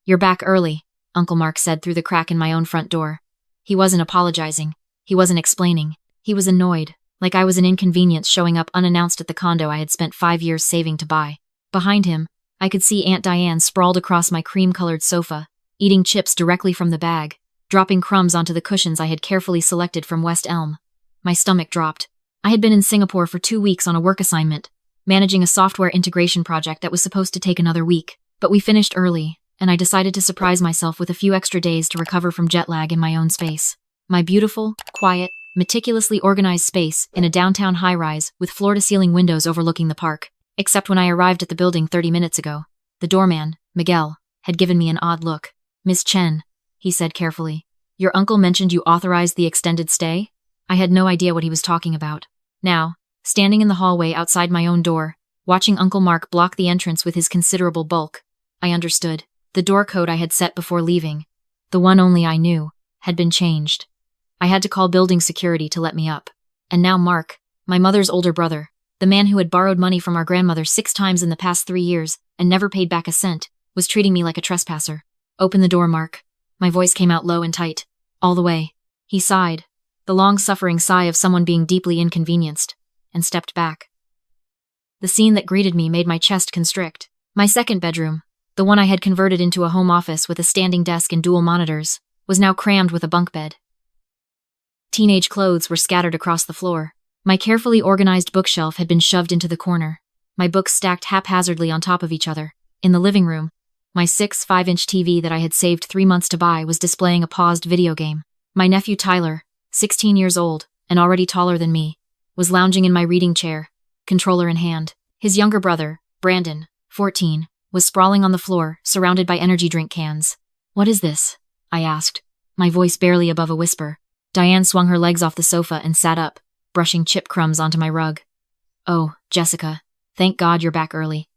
"You're back early," Uncle Mark said through the crack in my own front door. He wasn't apologizing. He wasn't explaining. He was annoyed, like I was an inconvenience showing up unannounced at the condo I had spent 5 years saving to buy. Behind him, I could see Aunt Diane sprawled across my cream-colored sofa, eating chips directly from the bag, dropping crumbs onto the cushions I had carefully selected from West Elm. My stomach dropped. I had been in Singapore for 2 weeks on a work assignment, managing a software integration project that was supposed to take another week, but we finished early, and I decided to surprise myself with a few extra days to recover from jet lag in my own space. My beautiful, quiet, meticulously organized space in a downtown high-rise with floor-to-ceiling windows overlooking the park. Except when I arrived at the building 30 minutes ago. The doorman, Miguel, had given me an odd look. "Miss Chen," he said carefully, "your uncle mentioned you authorized the extended stay?" I had no idea what he was talking about. Now, standing in the hallway outside my own door, watching Uncle Mark block the entrance with his considerable bulk, I understood. The door code I had set before leaving, the one only I knew, had been changed. I had to call building security to let me up. And now Mark, my mother's older brother, the man who had borrowed money from our grandmother 6 times in the past 3 years and never paid back a cent, was treating me like a trespasser. "Open the door, Mark." My voice came out low and tight. "All the way." He sighed, the long-suffering sigh of someone being deeply inconvenienced, and stepped back. The scene that greeted me made my chest constrict. My second bedroom, the one I had converted into a home office with a standing desk and dual monitors, was now crammed with a bunk bed. Teenage clothes were scattered across the floor. My carefully organized bookshelf had been shoved into the corner, my books stacked haphazardly on top of each other. In the living room, my 5-inch TV that I had saved 3 months to buy was displaying a paused video game. My nephew Tyler, 16 years old and already taller than me, was lounging in my reading chair, controller in hand. His younger brother, Brandon, 14, was sprawling on the floor, surrounded by energy drink cans. "What is this?" I asked, my voice barely above a whisper. Diane swung her legs off the sofa and sat up, brushing chip crumbs onto my rug. "Oh, Jessica, thank God you're back early.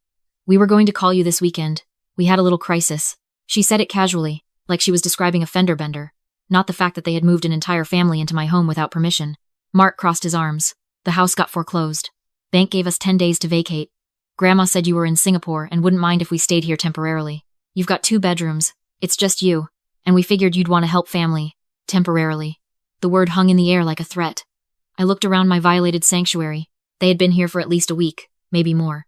We were going to call you this weekend. We had a little crisis." She said it casually, like she was describing a fender bender, not the fact that they had moved an entire family into my home without permission. Mark crossed his arms. "The house got foreclosed. Bank gave us 10 days to vacate. Grandma said you were in Singapore and wouldn't mind if we stayed here temporarily. You've got 2 bedrooms, it's just you, and we figured you'd want to help family, temporarily." The word hung in the air like a threat. I looked around my violated sanctuary. They had been here for at least a week, maybe more.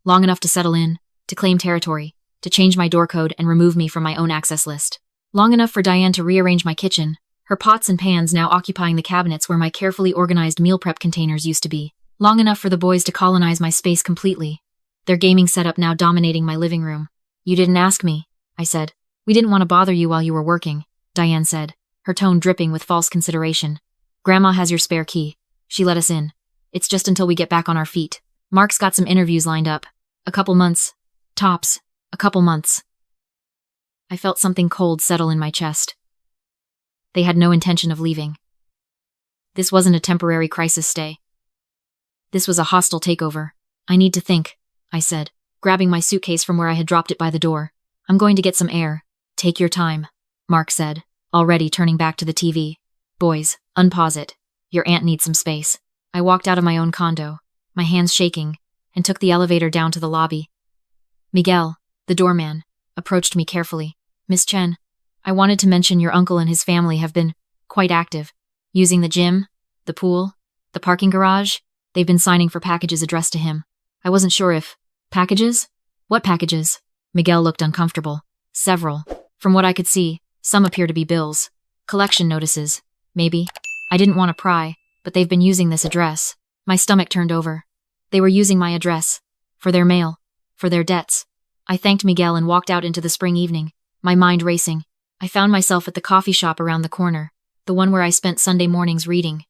Long enough to settle in, to claim territory, to change my door code and remove me from my own access list. Long enough for Diane to rearrange my kitchen, her pots and pans now occupying the cabinets where my carefully organized meal prep containers used to be. Long enough for the boys to colonize my space completely, their gaming setup now dominating my living room. "You didn't ask me," I said. "We didn't want to bother you while you were working," Diane said, her tone dripping with false consideration. "Grandma has your spare key. She let us in. It's just until we get back on our feet. Mark's got some interviews lined up. A couple months. Tops. A couple months." I felt something cold settle in my chest. They had no intention of leaving. This wasn't a temporary crisis stay. This was a hostile takeover. "I need to think," I said, grabbing my suitcase from where I had dropped it by the door. "I'm going to get some air." "Take your time," Mark said, already turning back to the TV. "Boys, unpause it. Your aunt needs some space." I walked out of my own condo, my hands shaking, and took the elevator down to the lobby. Miguel, the doorman, approached me carefully. "Miss Chen, I wanted to mention your uncle and his family have been quite active, using the gym, the pool, the parking garage. They've been signing for packages addressed to him. I wasn't sure if..." "Packages? What packages?" Miguel looked uncomfortable. "Several. From what I could see, some appear to be bills. Collection notices, maybe. I didn't want to pry, but they've been using this address." My stomach turned over. They were using my address. For their mail. For their debts. I thanked Miguel and walked out into the spring evening, my mind racing. I found myself at the coffee shop around the corner, the one where I spent Sunday mornings reading.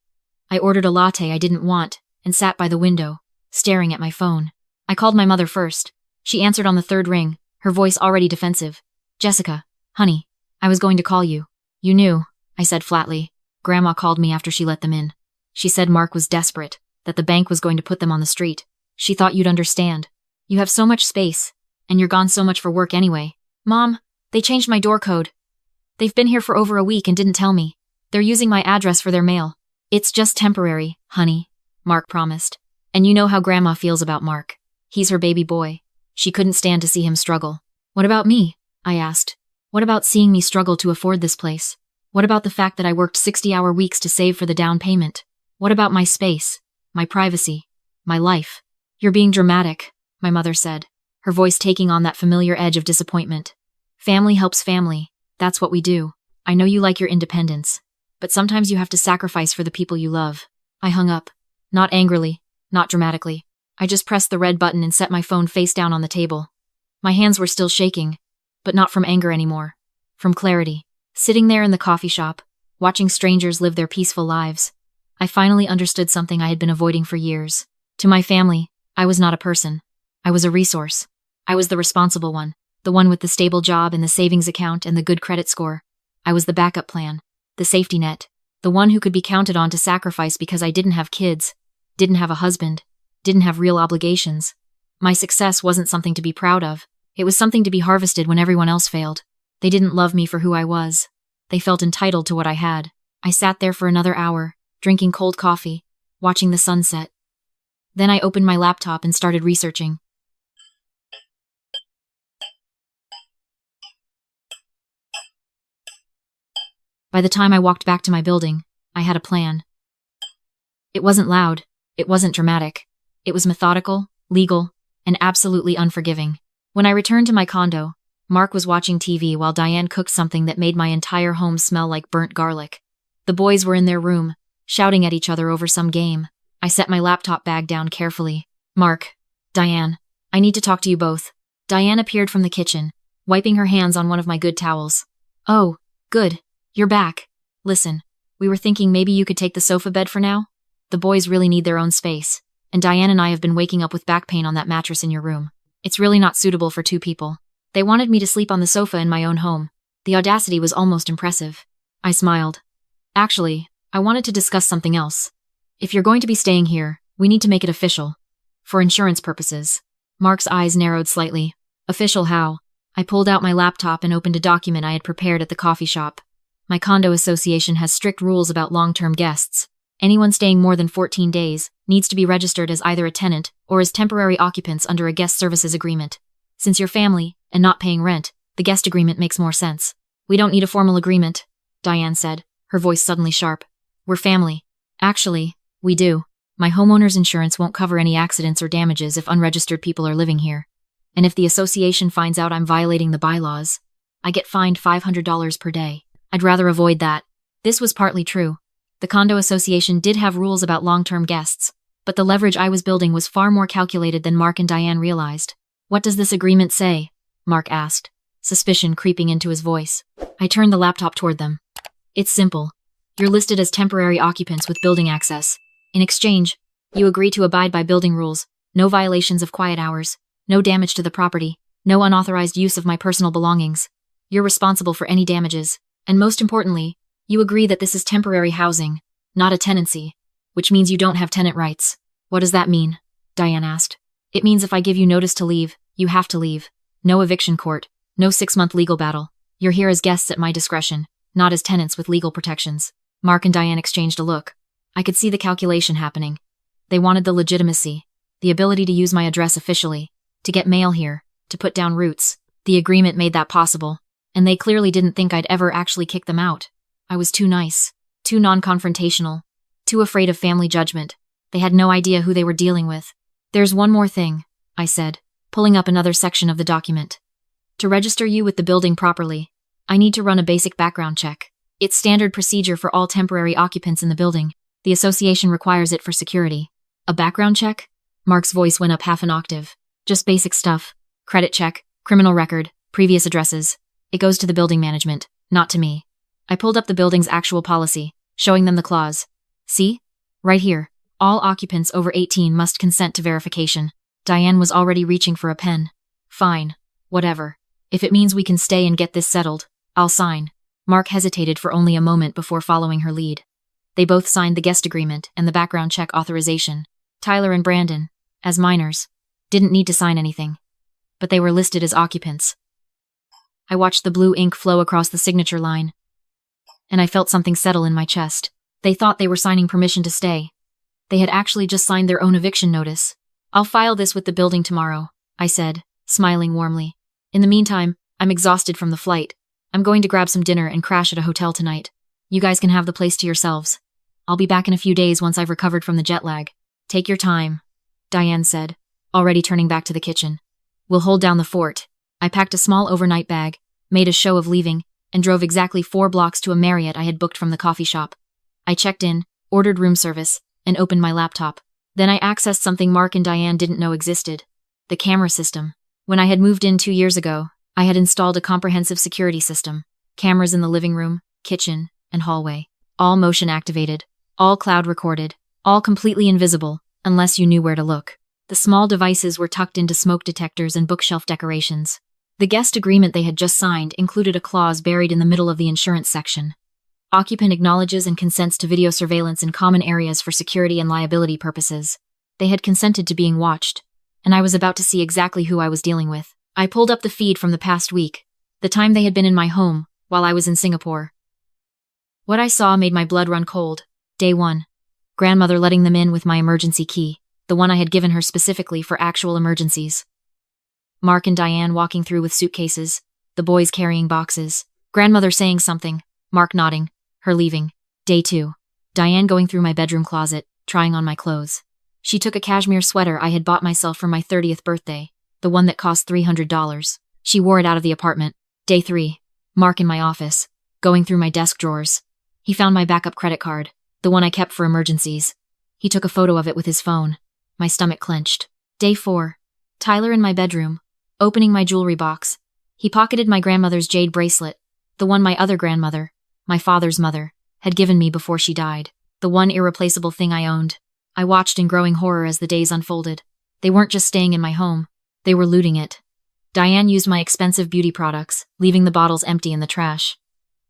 I ordered a latte I didn't want, and sat by the window, staring at my phone. I called my mother first. She answered on the 3rd ring, her voice already defensive. "Jessica, honey, I was going to call you." "You knew," I said flatly. "Grandma called me after she let them in. She said Mark was desperate, that the bank was going to put them on the street. She thought you'd understand. You have so much space, and you're gone so much for work anyway." "Mom, they changed my door code. They've been here for over a week and didn't tell me. They're using my address for their mail." "It's just temporary, honey," Mark promised. "And you know how Grandma feels about Mark. He's her baby boy. She couldn't stand to see him struggle." "What about me?" I asked, What about seeing me struggle to afford this place? What about the fact that I worked 60-hour weeks to save for the down payment? What about my space, my privacy, my life? You're being dramatic, my mother said, her voice taking on that familiar edge of disappointment. Family helps family. That's what we do. I know you like your independence, but sometimes you have to sacrifice for the people you love. I hung up. Not angrily, not dramatically. I just pressed the red button and set my phone face down on the table. My hands were still shaking, but not from anger anymore. From clarity. Sitting there in the coffee shop, watching strangers live their peaceful lives, I finally understood something I had been avoiding for years. To my family, I was not a person. I was a resource. I was the responsible one, the one with the stable job and the savings account and the good credit score. I was the backup plan, the safety net, the one who could be counted on to sacrifice because I didn't have kids, didn't have a husband, didn't have real obligations. My success wasn't something to be proud of. It was something to be harvested when everyone else failed. They didn't love me for who I was. They felt entitled to what I had. I sat there for another hour, drinking cold coffee, watching the sunset. Then I opened my laptop and started researching. By the time I walked back to my building, I had a plan. It wasn't loud. It wasn't dramatic. It was methodical, legal, and absolutely unforgiving. When I returned to my condo, Mark was watching TV while Diane cooked something that made my entire home smell like burnt garlic. The boys were in their room, shouting at each other over some game. I set my laptop bag down carefully. Mark, Diane, I need to talk to you both. Diane appeared from the kitchen, wiping her hands on one of my good towels. Oh, good. You're back. Listen, we were thinking maybe you could take the sofa bed for now? The boys really need their own space, and Diane and I have been waking up with back pain on that mattress in your room. It's really not suitable for 2 people. They wanted me to sleep on the sofa in my own home. The audacity was almost impressive. I smiled. Actually, I wanted to discuss something else. If you're going to be staying here, we need to make it official. For insurance purposes. Mark's eyes narrowed slightly. Official how? I pulled out my laptop and opened a document I had prepared at the coffee shop. My condo association has strict rules about long-term guests. Anyone staying more than 14 days needs to be registered as either a tenant or as temporary occupants under a guest services agreement. Since you're family and not paying rent, the guest agreement makes more sense. We don't need a formal agreement, Diane said, her voice suddenly sharp. We're family. Actually, we do. My homeowner's insurance won't cover any accidents or damages if unregistered people are living here. And if the association finds out I'm violating the bylaws, I get fined $500 per day. I'd rather avoid that. This was partly true. The condo association did have rules about long-term guests, but the leverage I was building was far more calculated than Mark and Diane realized. What does this agreement say? Mark asked, suspicion creeping into his voice. I turned the laptop toward them. It's simple. You're listed as temporary occupants with building access. In exchange, you agree to abide by building rules, no violations of quiet hours, no damage to the property, no unauthorized use of my personal belongings. You're responsible for any damages, and most importantly, you agree that this is temporary housing, not a tenancy, which means you don't have tenant rights. What does that mean? Diane asked. It means if I give you notice to leave, you have to leave. No eviction court, no 6-month legal battle. You're here as guests at my discretion, not as tenants with legal protections. Mark and Diane exchanged a look. I could see the calculation happening. They wanted the legitimacy, the ability to use my address officially, to get mail here, to put down roots. The agreement made that possible, and they clearly didn't think I'd ever actually kick them out. I was too nice, too non-confrontational, too afraid of family judgment. They had no idea who they were dealing with. There's one more thing, I said, pulling up another section of the document. To register you with the building properly, I need to run a basic background check. It's standard procedure for all temporary occupants in the building. The association requires it for security. A background check? Mark's voice went up half an octave. Just basic stuff. Credit check, criminal record, previous addresses. It goes to the building management, not to me. I pulled up the building's actual policy, showing them the clause. See? Right here. All occupants over 18 must consent to verification. Diane was already reaching for a pen. Fine. Whatever. If it means we can stay and get this settled, I'll sign. Mark hesitated for only a moment before following her lead. They both signed the guest agreement and the background check authorization. Tyler and Brandon, as minors, didn't need to sign anything. But they were listed as occupants. I watched the blue ink flow across the signature line, and I felt something settle in my chest. They thought they were signing permission to stay. They had actually just signed their own eviction notice. I'll file this with the building tomorrow, I said, smiling warmly. In the meantime, I'm exhausted from the flight. I'm going to grab some dinner and crash at a hotel tonight. You guys can have the place to yourselves. I'll be back in a few days once I've recovered from the jet lag. Take your time, Diane said, already turning back to the kitchen. We'll hold down the fort. I packed a small overnight bag, made a show of leaving, and drove exactly 4 blocks to a Marriott I had booked from the coffee shop. I checked in, ordered room service, and opened my laptop. Then I accessed something Mark and Diane didn't know existed: the camera system. When I had moved in 2 years ago, I had installed a comprehensive security system. Cameras in the living room, kitchen, and hallway. All motion activated, all cloud recorded, all completely invisible, unless you knew where to look. The small devices were tucked into smoke detectors and bookshelf decorations. The guest agreement they had just signed included a clause buried in the middle of the insurance section. Occupant acknowledges and consents to video surveillance in common areas for security and liability purposes. They had consented to being watched, and I was about to see exactly who I was dealing with. I pulled up the feed from the past week, the time they had been in my home, while I was in Singapore. What I saw made my blood run cold. Day 1. Grandmother letting them in with my emergency key, the one I had given her specifically for actual emergencies. Mark and Diane walking through with suitcases, the boys carrying boxes. Grandmother saying something, Mark nodding, her leaving. Day 2. Diane going through my bedroom closet, trying on my clothes. She took a cashmere sweater I had bought myself for my 30th birthday, the one that cost $300. She wore it out of the apartment. Day 3. Mark in my office, going through my desk drawers. He found my backup credit card, the one I kept for emergencies. He took a photo of it with his phone. My stomach clenched. Day 4. Tyler in my bedroom, opening my jewelry box. He pocketed my grandmother's jade bracelet, the one my other grandmother, my father's mother, had given me before she died. The one irreplaceable thing I owned. I watched in growing horror as the days unfolded. They weren't just staying in my home, they were looting it. Diane used my expensive beauty products, leaving the bottles empty in the trash.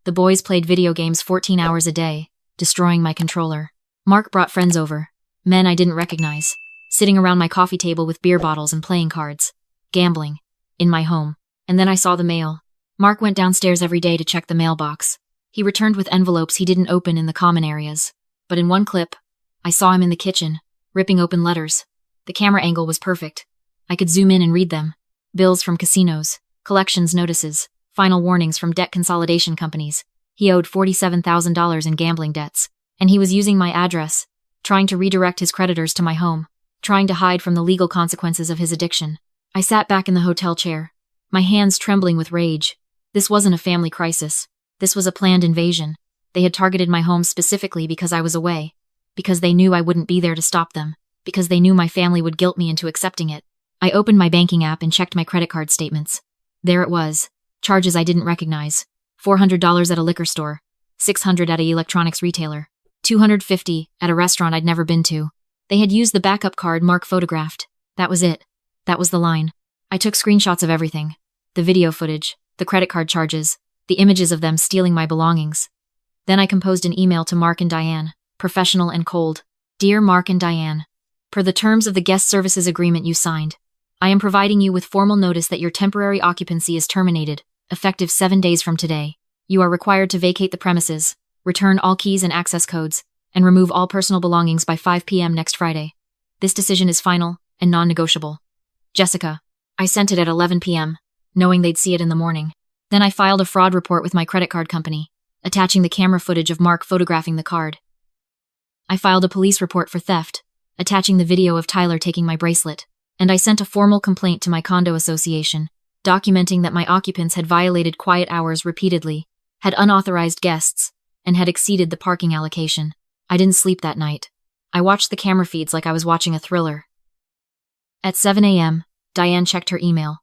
The boys played video games 14 hours a day, destroying my controller. Mark brought friends over, men I didn't recognize, sitting around my coffee table with beer bottles and playing cards. Gambling. In my home. And then I saw the mail. Mark went downstairs every day to check the mailbox. He returned with envelopes he didn't open in the common areas. But in one clip, I saw him in the kitchen, ripping open letters. The camera angle was perfect. I could zoom in and read them. Bills from casinos, collections notices, final warnings from debt consolidation companies. He owed $47,000 in gambling debts. And he was using my address, trying to redirect his creditors to my home, trying to hide from the legal consequences of his addiction. I sat back in the hotel chair, my hands trembling with rage. This wasn't a family crisis. This was a planned invasion. They had targeted my home specifically because I was away, because they knew I wouldn't be there to stop them, because they knew my family would guilt me into accepting it. I opened my banking app and checked my credit card statements. There it was. Charges I didn't recognize. $400 at a liquor store, $600 at a electronics retailer, $250 at a restaurant I'd never been to. They had used the backup card Mark photographed. That was it. That was the line. I took screenshots of everything. The video footage, the credit card charges, the images of them stealing my belongings. Then I composed an email to Mark and Diane, professional and cold. Dear Mark and Diane, per the terms of the guest services agreement you signed, I am providing you with formal notice that your temporary occupancy is terminated, effective 7 days from today. You are required to vacate the premises, return all keys and access codes, and remove all personal belongings by 5 p.m. next Friday. This decision is final and non-negotiable. Jessica. I sent it at 11 p.m., knowing they'd see it in the morning. Then I filed a fraud report with my credit card company, attaching the camera footage of Mark photographing the card. I filed a police report for theft, attaching the video of Tyler taking my bracelet. And I sent a formal complaint to my condo association, documenting that my occupants had violated quiet hours repeatedly, had unauthorized guests, and had exceeded the parking allocation. I didn't sleep that night. I watched the camera feeds like I was watching a thriller. At 7 a.m., Diane checked her email.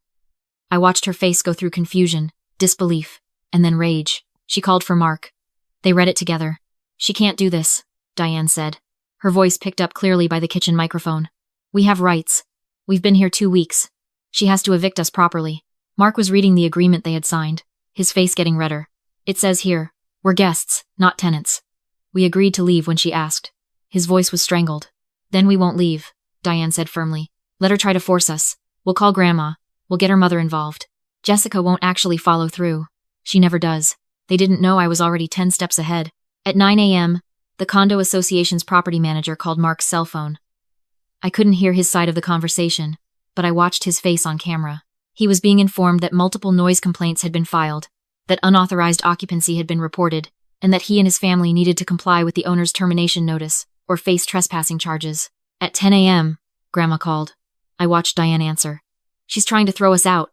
I watched her face go through confusion, disbelief, and then rage. She called for Mark. They read it together. She can't do this, Diane said, her voice picked up clearly by the kitchen microphone. We have rights. We've been here 2 weeks. She has to evict us properly. Mark was reading the agreement they had signed, his face getting redder. It says here, we're guests, not tenants. We agreed to leave when she asked. His voice was strangled. Then we won't leave, Diane said firmly. Let her try to force us. We'll call Grandma. We'll get her mother involved. Jessica won't actually follow through. She never does. They didn't know I was already 10 steps ahead. At 9 a.m., the condo association's property manager called Mark's cell phone. I couldn't hear his side of the conversation, but I watched his face on camera. He was being informed that multiple noise complaints had been filed, that unauthorized occupancy had been reported, and that he and his family needed to comply with the owner's termination notice or face trespassing charges. At 10 a.m., Grandma called. I watched Diane answer. She's trying to throw us out.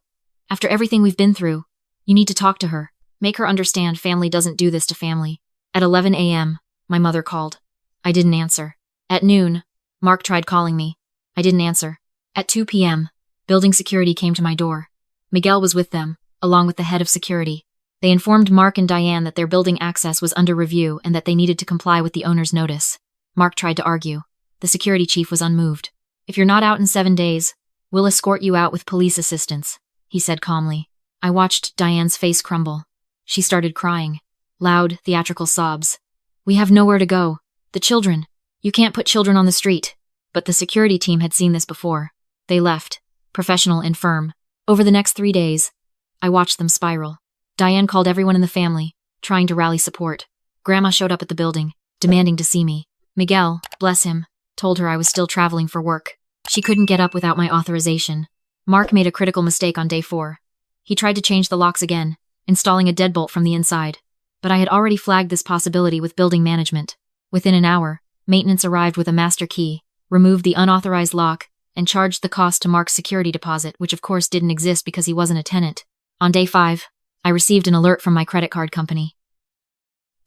After everything we've been through, you need to talk to her. Make her understand family doesn't do this to family. At 11 a.m., my mother called. I didn't answer. At noon, Mark tried calling me. I didn't answer. At 2 p.m., building security came to my door. Miguel was with them, along with the head of security. They informed Mark and Diane that their building access was under review and that they needed to comply with the owner's notice. Mark tried to argue. The security chief was unmoved. If you're not out in 7 days, we'll escort you out with police assistance, he said calmly. I watched Diane's face crumble. She started crying. Loud, theatrical sobs. We have nowhere to go. The children. You can't put children on the street. But the security team had seen this before. They left, professional and firm. Over the next 3 days, I watched them spiral. Diane called everyone in the family, trying to rally support. Grandma showed up at the building, demanding to see me. Miguel, bless him, told her I was still traveling for work. She couldn't get up without my authorization. Mark made a critical mistake on day 4. He tried to change the locks again, installing a deadbolt from the inside. But I had already flagged this possibility with building management. Within an hour, maintenance arrived with a master key, removed the unauthorized lock, and charged the cost to Mark's security deposit, which of course didn't exist because he wasn't a tenant. On day 5, I received an alert from my credit card company.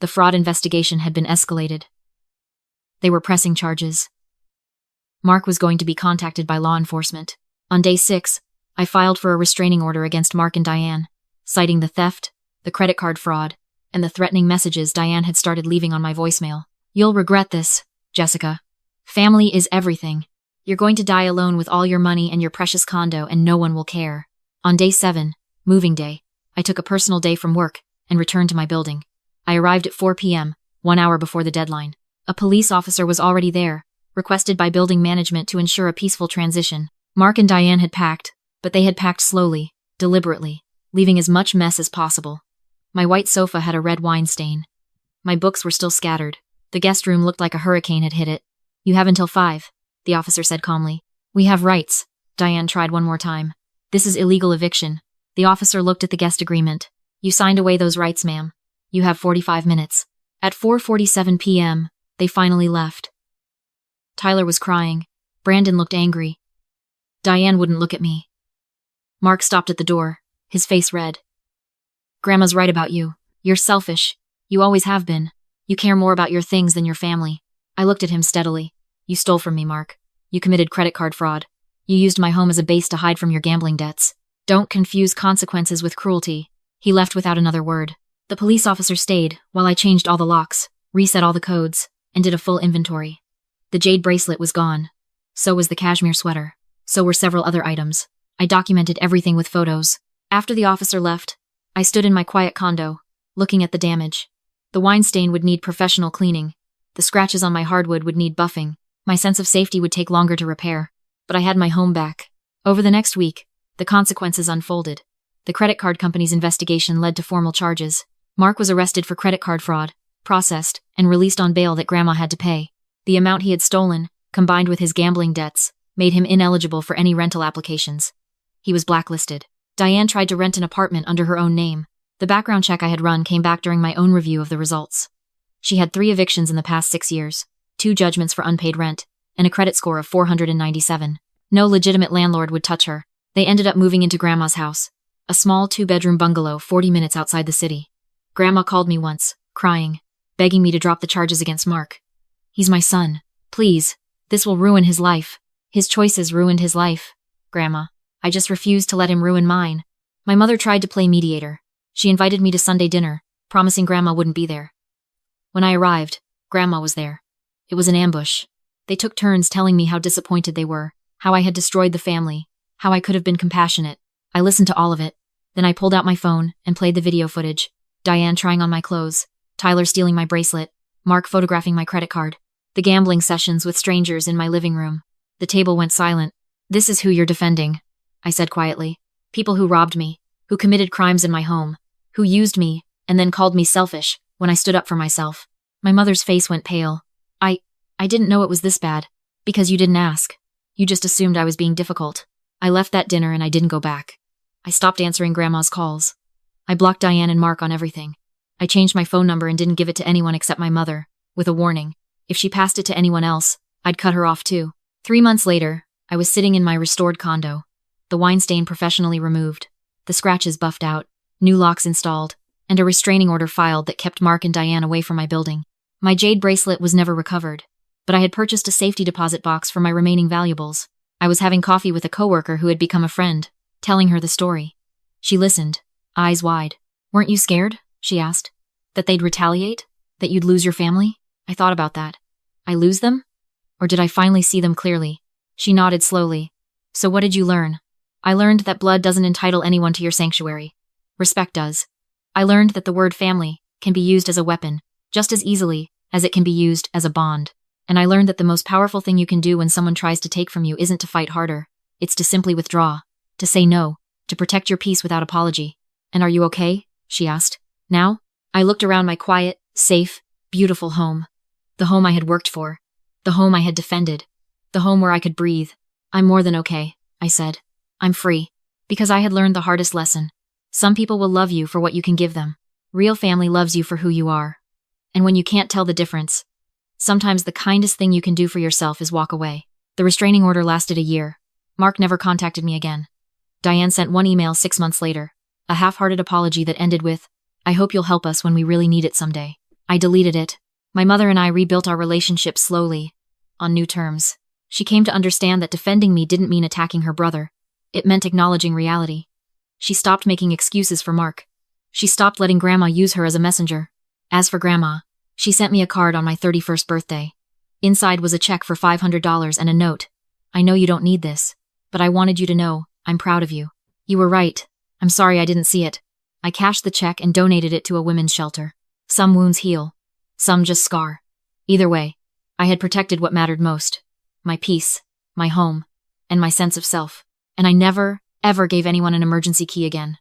The fraud investigation had been escalated. They were pressing charges. Mark was going to be contacted by law enforcement. On day 6, I filed for a restraining order against Mark and Diane, citing the theft, the credit card fraud, and the threatening messages Diane had started leaving on my voicemail. You'll regret this, Jessica. Family is everything. You're going to die alone with all your money and your precious condo, and no one will care. On day 7, moving day, I took a personal day from work and returned to my building. I arrived at 4 p.m., 1 hour before the deadline. A police officer was already there, requested by building management to ensure a peaceful transition. Mark and Diane had packed, but they had packed slowly, deliberately, leaving as much mess as possible. My white sofa had a red wine stain. My books were still scattered. The guest room looked like a hurricane had hit it. You have until 5, the officer said calmly. We have rights. Diane tried one more time. This is illegal eviction. The officer looked at the guest agreement. You signed away those rights, ma'am. You have 45 minutes. At 4:47 p.m., they finally left. Tyler was crying. Brandon looked angry. Diane wouldn't look at me. Mark stopped at the door, his face red. Grandma's right about you. You're selfish. You always have been. You care more about your things than your family. I looked at him steadily. You stole from me, Mark. You committed credit card fraud. You used my home as a base to hide from your gambling debts. Don't confuse consequences with cruelty. He left without another word. The police officer stayed while I changed all the locks, reset all the codes, and did a full inventory. The jade bracelet was gone. So was the cashmere sweater. So were several other items. I documented everything with photos. After the officer left, I stood in my quiet condo, looking at the damage. The wine stain would need professional cleaning. The scratches on my hardwood would need buffing. My sense of safety would take longer to repair. But I had my home back. Over the next week, the consequences unfolded. The credit card company's investigation led to formal charges. Mark was arrested for credit card fraud, processed, and released on bail that Grandma had to pay. The amount he had stolen, combined with his gambling debts, made him ineligible for any rental applications. He was blacklisted. Diane tried to rent an apartment under her own name. The background check I had run came back during my own review of the results. She had 3 evictions in the past 6 years, 2 judgments for unpaid rent, and a credit score of 497. No legitimate landlord would touch her. They ended up moving into Grandma's house, a small 2-bedroom bungalow 40 minutes outside the city. Grandma called me once, crying, begging me to drop the charges against Mark. He's my son. Please, this will ruin his life. His choices ruined his life. Grandma, I just refused to let him ruin mine. My mother tried to play mediator. She invited me to Sunday dinner, promising Grandma wouldn't be there. When I arrived, Grandma was there. It was an ambush. They took turns telling me how disappointed they were, how I had destroyed the family, how I could have been compassionate. I listened to all of it. Then I pulled out my phone and played the video footage. Diane trying on my clothes, Tyler stealing my bracelet, Mark photographing my credit card, the gambling sessions with strangers in my living room. The table went silent. This is who you're defending, I said quietly. People who robbed me, who committed crimes in my home, who used me, and then called me selfish when I stood up for myself. My mother's face went pale. I didn't know it was this bad, because you didn't ask. You just assumed I was being difficult. I left that dinner and I didn't go back. I stopped answering Grandma's calls. I blocked Diane and Mark on everything. I changed my phone number and didn't give it to anyone except my mother, with a warning. If she passed it to anyone else, I'd cut her off too. 3 months later, I was sitting in my restored condo. The wine stain professionally removed, the scratches buffed out, new locks installed, and a restraining order filed that kept Mark and Diane away from my building. My jade bracelet was never recovered, but I had purchased a safety deposit box for my remaining valuables. I was having coffee with a coworker who had become a friend, telling her the story. She listened, eyes wide. "Weren't you scared?" she asked. "That they'd retaliate? That you'd lose your family?" I thought about that. I lose them? Or did I finally see them clearly? She nodded slowly. "So what did you learn?" "I learned that blood doesn't entitle anyone to your sanctuary. Respect does. I learned that the word family can be used as a weapon, just as easily as it can be used as a bond. And I learned that the most powerful thing you can do when someone tries to take from you isn't to fight harder. It's to simply withdraw, to say no, to protect your peace without apology." "And are you okay?" she asked. "Now?" I looked around my quiet, safe, beautiful home. The home I had worked for. The home I had defended. The home where I could breathe. "I'm more than okay," I said. "I'm free." Because I had learned the hardest lesson. Some people will love you for what you can give them. Real family loves you for who you are. And when you can't tell the difference, sometimes the kindest thing you can do for yourself is walk away. The restraining order lasted a year. Mark never contacted me again. Diane sent one email 6 months later, a half-hearted apology that ended with, "I hope you'll help us when we really need it someday." I deleted it. My mother and I rebuilt our relationship slowly, on new terms. She came to understand that defending me didn't mean attacking her brother. It meant acknowledging reality. She stopped making excuses for Mark. She stopped letting Grandma use her as a messenger. As for Grandma, she sent me a card on my 31st birthday. Inside was a check for $500 and a note. "I know you don't need this, but I wanted you to know I'm proud of you. You were right. I'm sorry I didn't see it." I cashed the check and donated it to a women's shelter. Some wounds heal. Some just scar. Either way, I had protected what mattered most. My peace, my home, and my sense of self. And I never, ever gave anyone an emergency key again.